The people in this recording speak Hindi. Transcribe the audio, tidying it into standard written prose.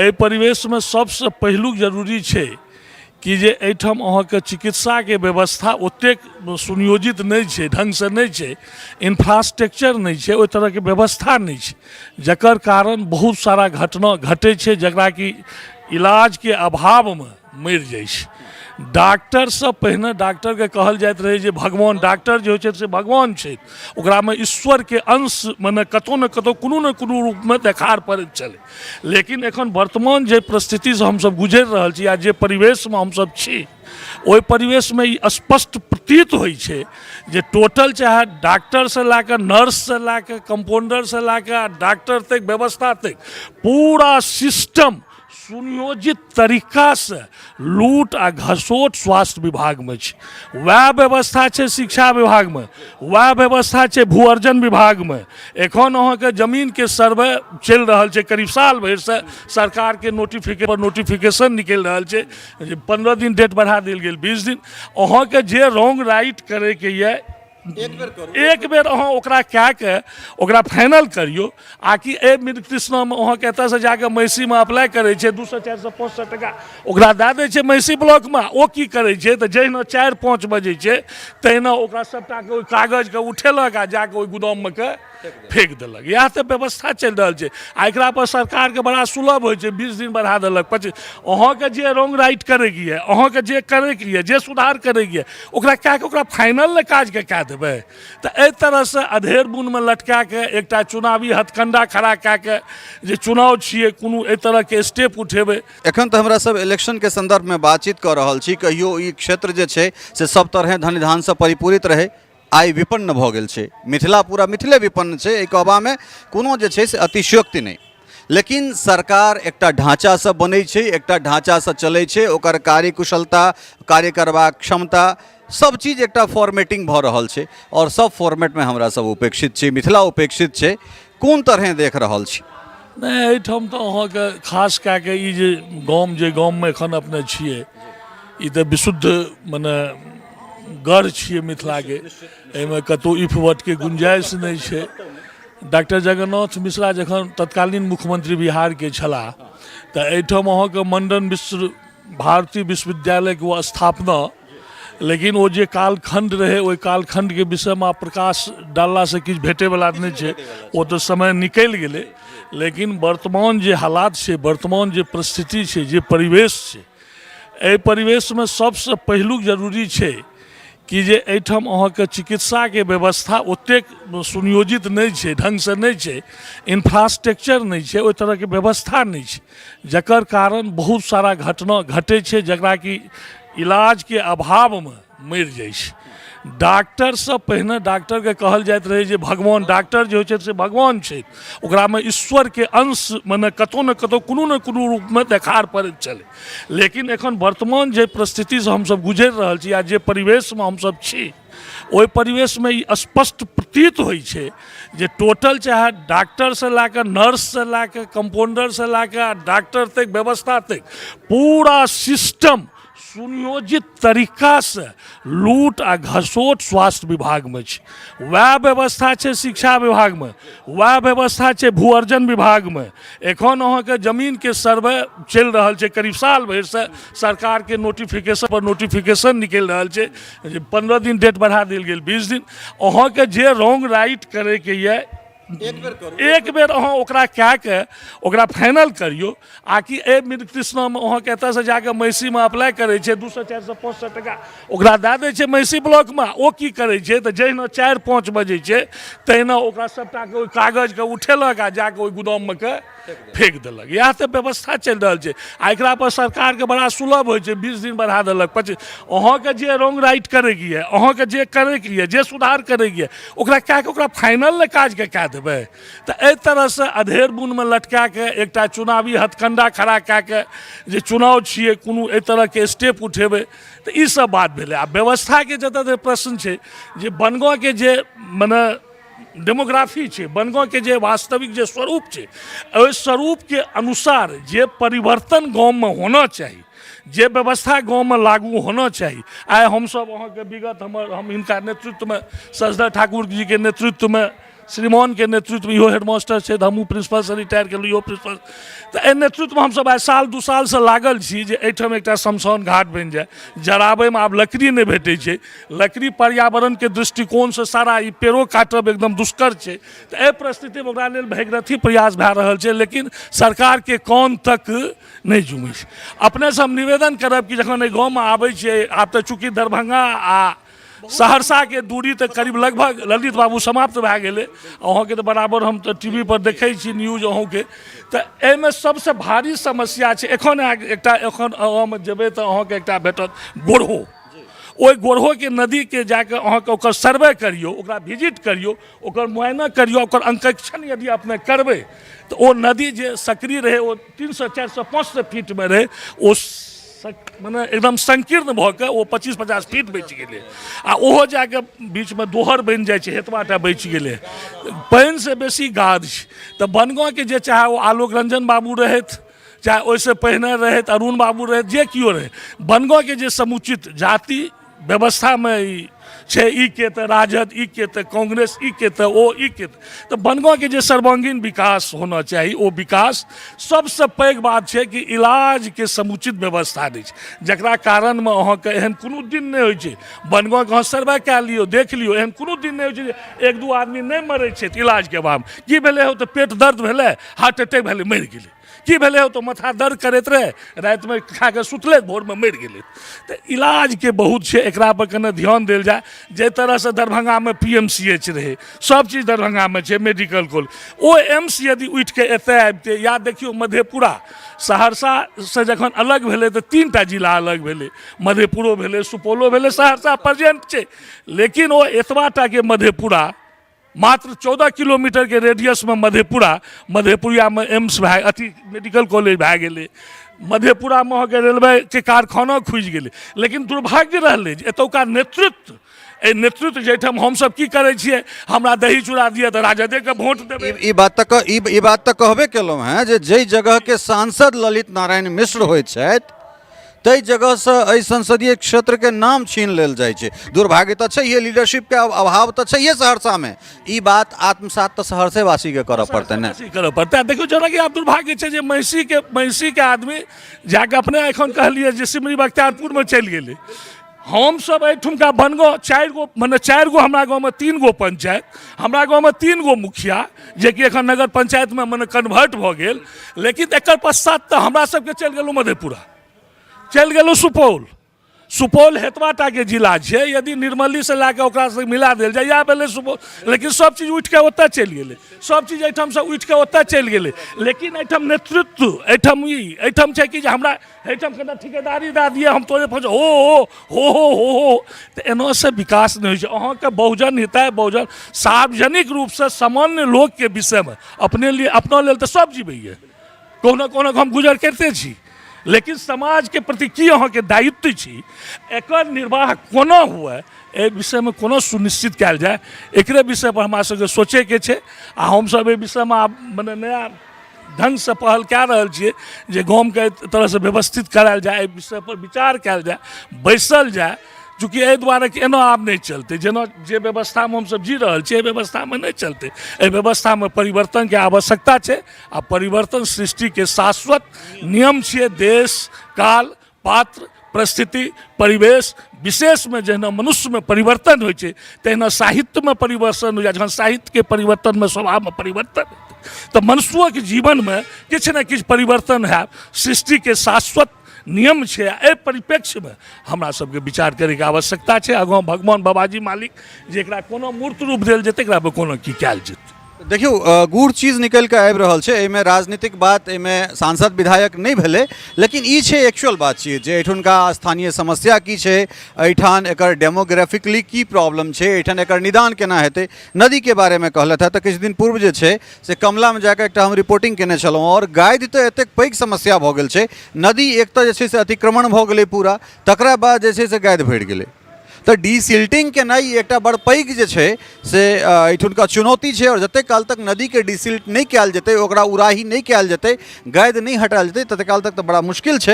एहि परिवेश में सबसे पहिलुक जरूरी है कि जे एहिठाम अहाँके चिकित्सा के व्यवस्था ओतेक सुनियोजित नहीं है, ढंग से नहीं है, इंफ्रास्ट्रक्चर नहीं है, ओहि तरह के व्यवस्था नहीं है, जकर कारण बहुत सारा घटना घटे छै जकरा कि इलाज के अभाव में मरि जाइ छै। डॉक्टर से पहिने डॉक्टर के कहल जाइत रहे जे भगवान, डॉक्टर जो है से भगवान छै, ओकरा में ईश्वर के अंश मने कतौ न कतौ कोनो न कोनो रूप में देखार पड़ैत चले। लेकिन एखन वर्तमान जे परिस्थिति से हम सब गुजरि रहल छी या जे परिवेश में हम सब छी, ओहि परिवेश में ई स्पष्ट प्रतीत होइ छै जे टोटल चाहे डॉक्टर से लैके नर्स से लैके कंपाउंडर से लैके डॉक्टर तक व्यवस्था तक पूरा सिस्टम सुनियोजित तरीका से लूट आ घसोट स्वास्थ्य विभाग में छै। वह व्यवस्था छै शिक्षा विभाग में, वह व्यवस्था छै भू अर्जन विभाग में। एखन अहाँके जमीन के सर्वे चल रहा है, करीब साल भर से सरकार के नोटिफिकेशन निकल रहा है, 15 दिन डेट बढ़ा दिल गेल 20 दिन। अहाँके जे रॉन्ग राइट करे के ये एक बेर अहाँ ओकरा कए के ओकरा फाइनल करियो। आकि ए मिड कृष्णा में अहाँ एतऽ से जाके महिषी में अप्लाई करे छे 200 400 500 टका ओकरा दए दै छै महिषी ब्लॉक में। ओ की करे छे तऽ जहिना 4-5 बजे छे तहिना ओकरा सबटा के कागज के उठेलक आ जाके ओहि गोदाम में के फेंक देलक। यह तो व्यवस्था चल रहा है। आ एकरा पर सरकार के बड़ा सुलभ हो 20 दिन बढ़ा देलक 25। अहाँके जे रॉन्ग राइट करेगी है, अहाँके जे करेगी है, जे सुधार करेगी है, ओकरा कए के ओकरा फाइनल ने काज के कए देबै। तो एहि तरह से अधेर बुन में लटका के एकटा चुनावी हथकंडा खड़ा कए के जे चुनाव छिए कोनो एहि तरह के स्टेप उठेबै। एखन तो हमरा सब इलेक्शन के संदर्भ में बातचीत कर रहल छी, कहियो ई क्षेत्र जे छै से सब तरह धन धान से परिपूरित रहे, आई विपन्न भ गेल छै। मिथिला पूरा मिथिले विपन्न छै, एहि कहबामे कोनो जे छै से अतिशयोक्ति नहीं। लेकिन सरकार एकटा ढांचा से बनै छै, एकटा ढांचा से चलै छै, ओकर कार्यकुशलता, कार्य करबाक क्षमता सब चीज एकटा फॉर्मेटिंग भ रहल छै और सब फॉर्मेट में हमरा सब उपेक्षित छै, मिथिला उपेक्षित छै। कोन तरह देख रहल छी? नहीं एहिठाम तो अहाँके खास कए के ई जे गाम में एखन अपने छिए, ई तो विशुद्ध मने गढ़ छिए मिथिला के, एहिमे कतौ इफवट के गुंजाइश नहीं छै। डॉक्टर जगन्नाथ मिश्रा जखन तत्कालीन मुख्यमंत्री बिहार के छलाह तऽ एहिठाम अहाँके मंडन मिश्र भारतीय विश्वविद्यालय के वो स्थापना, लेकिन वो जे कालखंड रहे ओहि कालखंड के विषय में प्रकाश डालला से किछु भेटे वाला नहीं छै, वो तो समय निकल गेलै। लेकिन वर्तमान जे हालात छै, वर्तमान जे परिस्थिति छै, जे परिवेश छै, एहि परिवेश में सबसे पहिलुक जरूरी है कि जे एहिठाम अहाँके चिकित्सा के व्यवस्था ओतेक सुनियोजित नहीं है, ढंग से नहीं है, इंफ्रास्ट्रक्चर नहीं है, ओहि तरह के व्यवस्था नहीं है, जकर कारण बहुत सारा घटना घटे छै जकरा कि इलाज के अभाव में मरि जाइ छै। डॉक्टर से पहिने डॉक्टर के कहल जाइत रहे जे भगवान, डॉक्टर जो है से भगवान छै, ओकरा में ईश्वर के अंश मने कतौ न कतौ कोनो न कोनो रूप में देखार पड़ैत चले। लेकिन एखन वर्तमान जे परिस्थिति से हम सब गुजरि रहल छी या जे परिवेश में हम सब छी, ओहि परिवेश में ई स्पष्ट प्रतीत होइ छै जे टोटल चाहे डॉक्टर से लैके नर्स से लैके कंपाउंडर से लैके डॉक्टर तक व्यवस्था तक पूरा सिस्टम सुनियोजित तरीका से लूट आ घसोट स्वास्थ्य विभाग में छै। वह व्यवस्था छै शिक्षा विभाग में, वह व्यवस्था छै भू अर्जन विभाग में। एखन अहाँके जमीन के सर्वे चल रहा है, करीब साल भर से सरकार के नोटिफिकेशन निकल रहा है, 15 दिन डेट बढ़ा दिल गेल 20 दिन। अहाँके जे रॉन्ग राइट करे के ये एक बेर अहाँ ओकरा कए के ओकरा फाइनल करियो। आकि ए मिड कृष्णा में अहाँ एतऽ से जाके महिषी में अप्लाई करे छे 200 400 500 टका ओकरा दए दै छै महिषी ब्लॉक में। ओ की करे छे तऽ जहिना 4-5 बजे छे तहिना ओकरा सबटा के कागज के उठेलक आ जाके ओहि गोदाम में के फेंक देलक। यह तो व्यवस्था चल रहा है। आ एकरा पर सरकार के बड़ा सुलभ हो 20 दिन बढ़ा देलक 25। अहाँके जे रॉन्ग राइट करेगी है, अहाँके जे करेगी है, जे सुधार करेगी है, ओकरा कए के ओकरा फाइनल ने काज के कए देबै। तो एहि तरह से अधेर बुन में लटका के एकटा चुनावी हथकंडा खड़ा कए के जे चुनाव छिए कोनो एहि तरह के स्टेप उठेबै तो ई सब बात भेलै। आ व्यवस्था के जतऽ तक प्रश्न छै जे बनगांव के जे मने डेमोग्राफी है, बनगांव के जे वास्तविक जे स्वरूप है, ओहि स्वरूप के अनुसार जे परिवर्तन गाँव में होना चाहिए, जे व्यवस्था गाँव में लागू होना चाहिए। आइ हम सब अहाँ के विगत हम इनका नेतृत्व में सजदर ठाकुर जी के नेतृत्व में श्रीमान के नेतृत्व में इहो हेडमास्टर छै, हमहूँ प्रिंसिपल से रिटायर केलहुँ, इहो प्रिंसिपल। तऽ एहि नेतृत्वमे हमसब आइ साल 2 साल से लागल छी जे एहिठाम एकटा शमशान घाट बनि जाए। जराबैमे आब लकड़ी नहि भेटै छै, लकड़ी पर्यावरणके दृष्टिकोणसँ सारा ई पेड़ो काटब एकदम दुष्कर छै। तऽ एहि परिस्थितिमे ओकरा लेल भगीरथी प्रयास भए रहल छै, लेकिन सरकारके कान तक नहि जुमै छै। अपनेसँ हम निवेदन करब कि जखन एहि गाँवमे आबै छियै, आब तऽ चूँकि दरभंगा आ सहरसा के दूरी तऽ करीब लगभग ललित बाबू समाप्त भए गेलै। अहाँके तऽ बराबर हम तऽ टीवी पर देखै छी न्यूज अहूँके। तऽ एहिमे सबसँ भारी समस्या छै एखन एखन अहाँमे जेबै तऽ अहाँके एकटा भेटत गोरहो। ओहि गोरहोके नदीके जाके अहाँके ओकर सर्वे करियौ, ओकरा विजिट करियौ, ओकर मुआयना करियौ, ओकर अंकेक्षण यदि अपने करबै तऽ ओ नदी जे सक्रिय रहै ओ 300 400 500 फीटमे रहै, ओ मने एकदम संकीर्ण भऽ कऽ ओ 25-50 फीट बचि गेलै। आ ओहो जाके बीचमे दोहर बनि जाइ छै, एतबाटा बचि गेलै। पानिसँ बेसी गाद छै। तऽ बनगाँवके जे चाहे ओ आलोक रंजन बाबू रहथि, चाहे ओहिसँ पहिने रहथि अरुण बाबू रहथि, जे केओ रहै, बनगाँवके जे समुचित जाति व्यवस्थामे ई छै, ई के तऽ राजद, ई के तऽ कांग्रेस, ई के तऽ ओ, ई के तऽ बनगाँवके जे सर्वांगीण विकास होना चाही ओ विकास। सबसँ पैघ बात छै कि इलाजके समुचित व्यवस्था नहि छै, जकरा कारणमे अहाँके एहन कोनो दिन नहि होइ छै। बनगाँवके अहाँ सर्वे कए लियौ, देख लियौ, एहन कोनो दिन नहि होइ छै जे 1-2 आदमी नहि मरै छै इलाजके अभावमे। की भेलै हो तऽ पेट दर्द भेलै, हार्ट अटैक भेलै, मरि गेलै। की भेलै हो तऽ माथा दर्द करैत रहे, रातिमे खा कऽ सुतलै, भोरमे मरि गेलै। तऽ इलाजके बहुत छै, एकरा पर कने ध्यान देल जाए। जाहि तरहसँ दरभंगामे PMCH रहै, सब चीज दरभंगामे छै, मेडिकल कॉलेज। ओ एम्स यदि उठिके एतय आबिते, या देखियौ मधेपुरा सहरसासँ जखन अलग भेलै तऽ 3टा जिला अलग भेलै, मधेपुरो भेलै, सुपौलो भेलै, सहरसा प्रेजेंट छै। लेकिन ओ एतबाटाके मधेपुरा मात्र 14 किलोमीटरके रेडियसमे मधेपुरियामे एम्स भए अथी मेडिकल कॉलेज भए गेलै। मधेपुरामे अहाँके रेलवेके कारखाना खुजि गेलै। लेकिन दुर्भाग्य रहलै जे एतुका नेतृत्व, एहि नेतृत्व जाहिठाम हमसब की करै छियै, हमरा दही चूड़ा दिअ तऽ राजदेके वोट देबै। ई बात तऽ कहबे केलहुँ हैं जे जाहि जगहके सांसद ललित नारायण मिश्र होइ छथि ताहि जगहसँ एहि संसदीय क्षेत्रके नाम छीन लेल जाइ छै। दुर्भाग्य तऽ छैहे, लीडरशिपके अभाव तऽ छैहे सहरसामे। ई बात आत्मसात तऽ सहरसेवासीके करऽ पड़तै ने, करऽ पड़तै। देखियौ जेना कि आब दुर्भाग्य छै जे महिषीके आदमी जाके अपने एखन कहलियै जे सिमरी बख्तियारपुरमे चलि गेलै। हमसब एहिठुमका बनगाँव 4 गो हमरा गाँवमे 3 गो पंचायत, हमरा गाँवमे 3 गो मुखिया, जेकि एखन नगर पंचायतमे मने कन्वर्ट भऽ गेल। लेकिन एकर पश्चात तऽ हमरा सबके चलि गेलहुँ मधेपुरा, चलि गेलहुँ सुपौल हेतबाटाके जिला छै। यदि निर्मली से लए कऽ ओकरासँ मिला देल जाए, इएह भेलै सुपौल। लेकिन सब चीज उठि कऽ ओतऽ चलि गेलै, सब चीज एहिठामसँ उठि कऽ ओतऽ चलि गेलै। लेकिन एहिठाम नेतृत्व, एहिठाम छै कि जे हमरा एहिठाम केना ठिकेदारी दए दिए, हम तोरे पहुँच हो। तऽ एनासँ विकास नहि होइ छै। अहाँके बहुजन हिताय, बहुजन सार्वजनिक रूपसँ सामान्य लोकके विषयमे अपना लेल तऽ सब जीवैए, कोनो हम गुजर करिते छी। लेकिन समाजके प्रति की अहाँके दायित्व छी, एकर निर्वाह कोना हुए, एहि विषयमे कोना सुनिश्चित कयल जाए, एकरे विषय पर हमरा सबके सोचैके छै। आ हमसब एहि विषयमे आब मने नया ढङ्गसँ पहल कए रहल छियै जे गामके एहि तरहसँ व्यवस्थित करायल जाए, एहि विषय पर विचार कयल जाए, बैसल जाए। चूँकि एहि दुआरे कि एना आब नहि चलतै, जेना जे व्यवस्थामे हमसब जी रहल छियै एहि व्यवस्थामे नहि चलतै। एहि व्यवस्थामे परिवर्तनके आवश्यकता छै। आ परिवर्तन सृष्टिके शाश्वत नियम छियै। देश, काल, पात्र, परिस्थिति, परिवेश, विशेषमे जहिना मनुष्यमे परिवर्तन होइ छै तहिना साहित्यमे परिवर्तन हो जाइ। जखन साहित्यके परिवर्तनमे स्वभावमे परिवर्तन हेतै तऽ मनुष्योके जीवनमे किछु ने किछु परिवर्तन हैत। सृष्टिके शाश्वत नियम छै। एहि परिप्रेक्ष्यमे हमरा सबके विचार करैके आवश्यकता छै। आगाँ भगवान बाबाजी मालिक जे एकरा कोनो मूर्त रूप देल जेतै, एकरा पर कोनो की कयल जेतै। देखियौ गूढ़ चीज निकलि कऽ आबि रहल छै। एहिमे राजनीतिक बात, एहिमे सांसद विधायक नहीं भेलै, लेकिन ई छै एक्चुअल बात छियै जे एहिठुनका स्थानीय समस्या की छै, एहिठाम एकर डेमोग्राफिकली की प्रॉब्लम छै, एहिठाम एकर निदान केना हेतै। नदीके बारेमे कहलथि है तऽ किछु दिन पूर्व जे छै से कमलामे जाकऽ एकटा हम रिपोर्टिंग केने छलहुँ, और गादि तऽ एतेक पैघ समस्या भऽ गेल छै। नदी एक तऽ जे छै से अतिक्रमण भऽ गेलै पूरा, तकरा बाद जे छै से गादि भरि गेलै। तऽ डिसिल्टिंग केनाइ एकटा बड़ पैघ जे छै से एहिठुनका चुनौती छै। और जतेक काल तक नदीके डिसिल्ट नहि कयल जेतै, ओकरा उराही नहि कयल जेतै, गादि नहि हटायल जेतै, ततेक काल तक तऽ बड़ा मुश्किल छै।